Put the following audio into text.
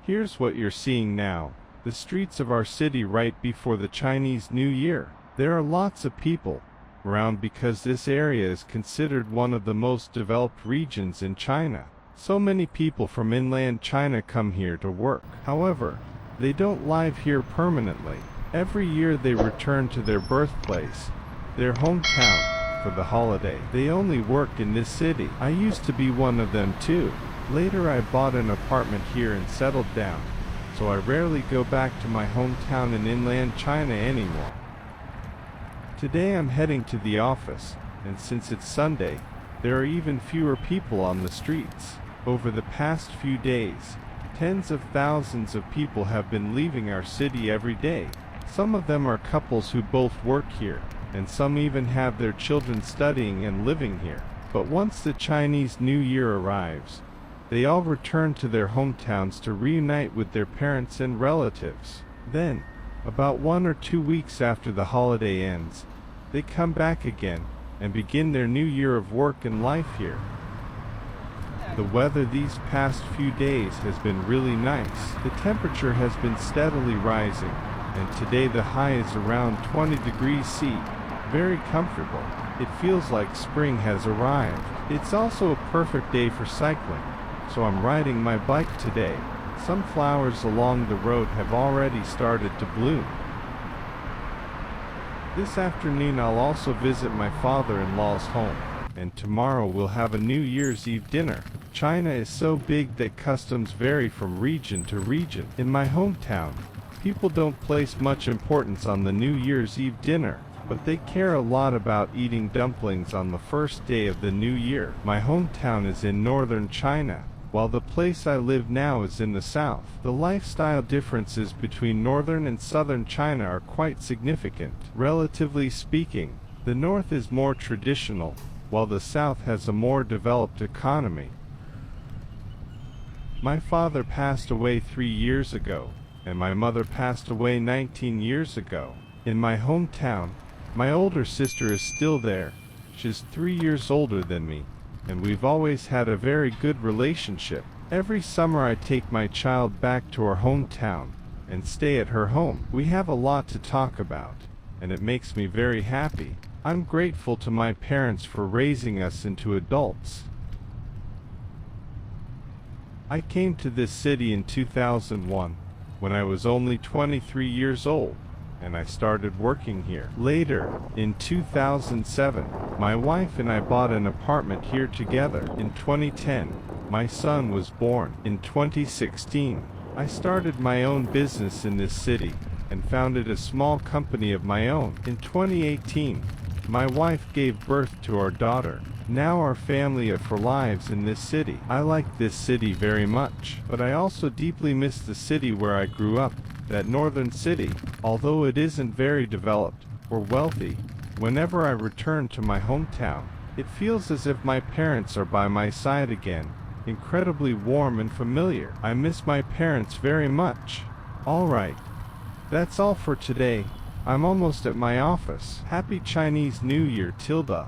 Here's what you're seeing now. The streets of our city right before the Chinese New Year. There are lots of people around because this area is considered one of the most developed regions in China. So many people from inland China come here to work. However, they don't live here permanently. Every year they return to their birthplace, their hometown, for the holiday. They only work in this city. I used to be one of them too. Later I bought an apartment here and settled down, so I rarely go back to my hometown in inland China anymore. Today I'm heading to the office, and since it's Sunday, there are even fewer people on the streets. Over the past few days, tens of thousands of people have been leaving our city every day. Some of them are couples who both work here, and some even have their children studying and living here. But once the Chinese New Year arrives, they all return to their hometowns to reunite with their parents and relatives. Then, about 1 or 2 weeks after the holiday ends, they come back again and begin their new year of work and life here. The weather these past few days has been really nice. The temperature has been steadily rising, and today the high is around 20 degrees C. Very comfortable. It feels like spring has arrived. It's also a perfect day for cycling, so I'm riding my bike today. Some flowers along the road have already started to bloom. This afternoon I'll also visit my father-in-law's home, and tomorrow we'll have a New Year's Eve dinner. China is so big that customs vary from region to region. In my hometown, people don't place much importance on the New Year's Eve dinner, but they care a lot about eating dumplings on the first day of the new year. My hometown is in northern China, while the place I live now is in the south. The lifestyle differences between northern and southern China are quite significant. Relatively speaking, the north is more traditional, while the south has a more developed economy. My father passed away 3 years ago, and my mother passed away 19 years ago. In my hometown, my older sister is still there. She's 3 years older than me, and we've always had a very good relationship. Every summer I take my child back to our hometown and stay at her home. We have a lot to talk about, and it makes me very happy. I'm grateful to my parents for raising us into adults. I came to this city in 2001, when I was only 23 years old, and I started working here. Later, in 2007, my wife and I bought an apartment here together. In 2010, my son was born. In 2016, I started my own business in this city, and founded a small company of my own. In 2018, my wife gave birth to our daughter. Now our family are for lives in this city. I like this city very much, but I also deeply miss the city where I grew up, that northern city. Although it isn't very developed or wealthy, whenever I return to my hometown, it feels as if my parents are by my side again, incredibly warm and familiar. I miss my parents very much. Alright, that's all for today. I'm almost at my office. Happy Chinese New Year, Tilda.